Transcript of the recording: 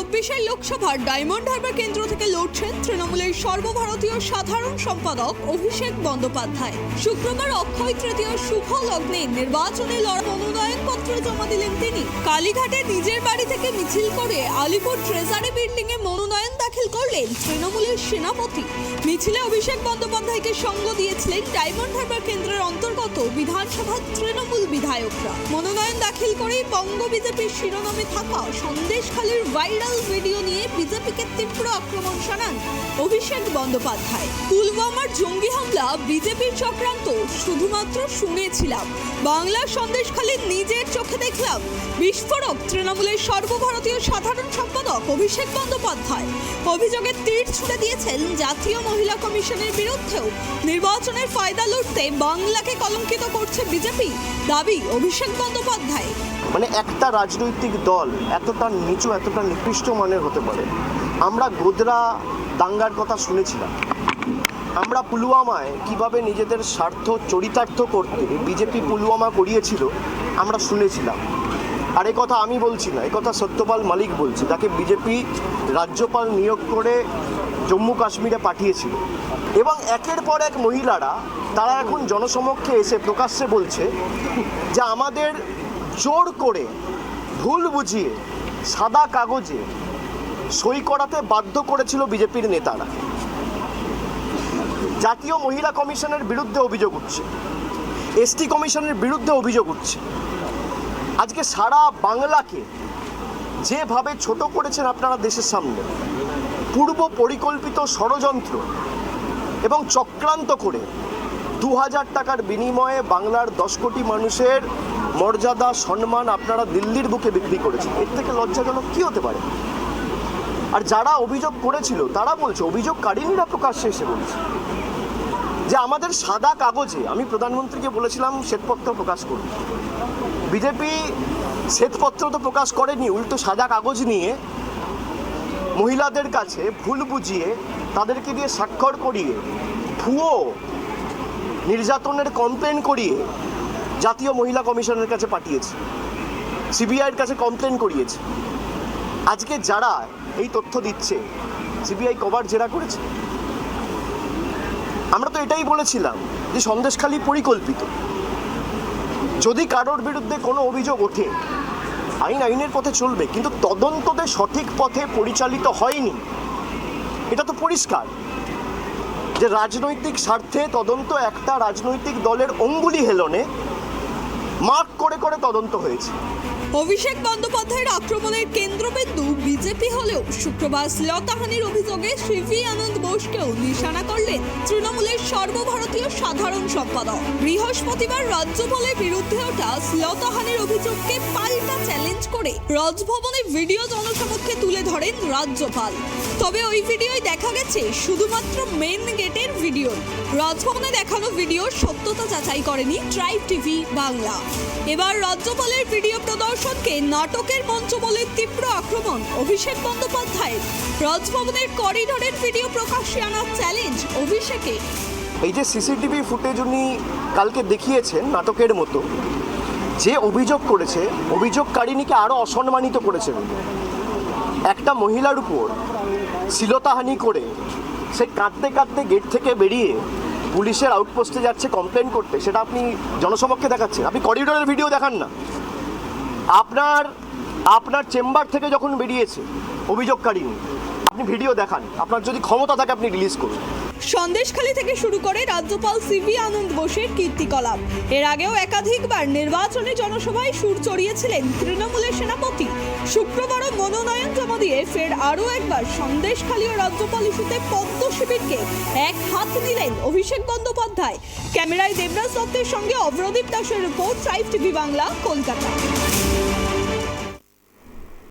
2024 লোকসভার ডায়মন্ড হারবার কেন্দ্র থেকে লড়ছেন তৃণমূলের সর্বভারতীয় সাধারণ সম্পাদক অভিষেক বন্দ্যোপাধ্যায়। শুক্রবার অক্ষয় তৃতীয় শুভ লগ্নে নির্বাচনে মনোনয়নপত্র জমা দিলেন তিনি। কালীঘাটে নিজের বাড়ি থেকে মিছিল করে আলিপুর ট্রেজারি বিল্ডিং এ মনোনয়ন দাখিল করলেন তৃণমূলের সেনাপতি। মিছিলে অভিষেক বন্দ্যোপাধ্যায়কে সঙ্গ দিয়েছিলেন ডায়মন্ড হারবার কেন্দ্রের অন্তর্গত বিধানসভার তৃণমূল বিধায়করা। মনোনয়ন দাখিল করেই বঙ্গ বিজেপির শিরোনামে থাকা সন্দেশখালীর ভাইরাল ভিডিও নিয়ে বিজেপিকে তীব্র আক্রমণ শানান অভিষেক বন্দ্যোপাধ্যায়। পুলওয়ামার জঙ্গি হামলা বিজেপির চক্রান্ত শুধুমাত্র শুনেছিলাম, বাংলার সন্দেশখালীর নিজের চোখে দেখলাম। বিস্ফোরক তৃণমূলের সর্বভারতীয় সাধারণ সম্পাদক অভিষেক বন্দ্যোপাধ্যায়। অভিযোগের তীর ছুড়ে দিয়েছেন জাতীয় মহিলা কমিশনের বিরুদ্ধেও। নির্বাচনের ফায়দা লুটতে বাংলাকে কলঙ্কিত করছে বিজেপি, দাবি অভিষেক বন্দ্যোপাধ্যায়। মানে একটা রাজনৈতিক দল এতটা নিচু, এতটা নিকৃষ্ট মানের হতে পারে। আমরা গোদরা দাঙ্গার কথা শুনেছিলাম, আমরা পুলওয়ামায় কিভাবে নিজেদের স্বার্থ চরিতার্থ করতে বিজেপি পুলওয়ামা করিয়েছিল আমরা শুনেছিলাম। আর এ কথা আমি বলছি না, এ কথা সত্যপাল মালিক বলছে, যাকে বিজেপি রাজ্যপাল নিয়োগ করে জম্মু কাশ্মীরে পাঠিয়েছিল। এবং একের পর এক মহিলারা তারা এখন জনসমক্ষে এসে প্রকাশ্যে বলছে যে আমাদের জোর করে ভুল বুঝিয়ে সাদা কাগজে সই করাতে বাধ্য করেছিল বিজেপির নেতারা। জাতীয় মহিলা কমিশনের বিরুদ্ধে অভিযোগ উঠছে, এসটি কমিশনের বিরুদ্ধে অভিযোগ উঠছে। আজকে সারা বাংলাকে যেভাবে ছোট করেছেন আপনারা দেশের সামনে, পূর্ব পরিকল্পিত ষড়যন্ত্র এবং চক্রান্ত করে 2000 টাকার বিনিময়ে বাংলার 10 কোটি মানুষের মর্যাদা সম্মান আপনারা দিল্লির বুকে বিক্রি করেছেন। এর থেকে লজ্জাজনক কি হতে পারে? আর যারা অভিযোগ করেছিল তারা বলছে, অভিযোগকারিনীরা প্রকাশ্যে এসে বলছে যে আমাদের সাদা কাগজে, আমি প্রধানমন্ত্রীকে বলেছিলাম শ্বেতপত্র প্রকাশ করুন। বিজেপি শ্বেতপত্র তো প্রকাশ করেনি, উল্টো সাদা কাগজ নিয়ে মহিলাদের কাছে ভুল বুঝিয়ে তাদেরকে দিয়ে স্বাক্ষর করিয়ে ভুয়ো নির্যাতনের কমপ্লেন করিয়ে জাতীয় মহিলা কমিশনের কাছে পাঠিয়েছে, সিবিআইয়ের কাছে কমপ্লেন করিয়েছে। আজকে যারা এই তথ্য দিচ্ছে, সিবিআই কবার জেরা করেছে? আমরা তো এটাই বলেছিলাম যে সন্দেশখালী পরিকল্পিত। যদি কারোর বিরুদ্ধে কোনো অভিযোগ ওঠে, আইনের পথে চলবে, কিন্তু তদন্ততে সঠিক পথে পরিচালিত হয়নি। এটা তো পরিষ্কার যে রাজনৈতিক স্বার্থে তদন্ত একটা রাজনৈতিক দলের অঙ্গুলি হেলনে মার্ক করে করে তদন্ত হয়েছে। অভিষেক বন্দ্যোপাধ্যায়ের আক্রমণের কেন্দ্রবিন্দু বিজেপি হলেও শুক্রবার শ্লীলতাহানির অভিযোগে সিভি আনন্দ বোসকেও নিশানা করলেন তৃণমূলের সর্বভারতীয় সাধারণ সম্পাদক। বৃহস্পতিবার রাজ্যপালের বিরুদ্ধে ওঠা শ্লীলতাহানির অভিযোগকে পাল্টা চ্যালেঞ্জ করে রাজভবনে ভিডিও জনসমক্ষে তুলে ধরেন রাজ্যপাল। তবে ওই ভিডিওয় দেখা গেছে শুধুমাত্র মেন গেটের ভিডিও। রাজভবনে দেখানো ভিডিওর সত্যতা যাচাই করেনি ট্রাইব টিভি বাংলা। এবার রাজ্যপালের ভিডিও প্রদর্শনকে নাটকের মঞ্চ বলে তীব্র আক্রমণ অভিষেক বন্দ্যোপাধ্যায়ের। রাজভবনের করিডোরের ভিডিও প্রকাশ্যে আনার চ্যালেঞ্জ অভিষেকে। এই যে সিসিটিভি ফুটেজ উনি কালকে দেখিয়েছেন নাটকের মতো, যে অভিযোগ করেছে অভিযোগকারিনীকে আরও অসম্মানিত করেছেন। একটা মহিলার উপর শ্লীলতাহানি করে সে কাঁদতে কাঁদতে গেট থেকে বেরিয়ে পুলিশের আউটপোস্টে যাচ্ছে কমপ্লেন করতে, সেটা আপনি জনসমক্ষে দেখাচ্ছেন। আপনি করিডোরের ভিডিও দেখান না। আপনার চেম্বার থেকে যখন বেরিয়েছে অভিযোগকারিনী, আপনি ভিডিও দেখান। আপনার যদি ক্ষমতা থাকে আপনি রিলিজ করুন। সন্দেশখালী থেকে শুরু করে রাজ্যপাল সিভি আনন্দ বোসের কীর্তিকলাপ। এর আগেও একাধিকবার নির্বাচনী জনসভায় সুর চড়িয়েছিলেন তৃণমূলের সেনাপতি। শুক্রবারও মনোনয়ন জমা দিয়ে ফের আরও একবার সন্দেশখালী ও রাজ্যপাল ইস্যুতে পদ্ম শিবিরকে এক হাত নিলেন অভিষেক বন্দ্যোপাধ্যায়। ক্যামেরায় দেবরাজ দত্তের সঙ্গে অভ্রদীপ দাসের report, tribe TV Bangla, Kolkata.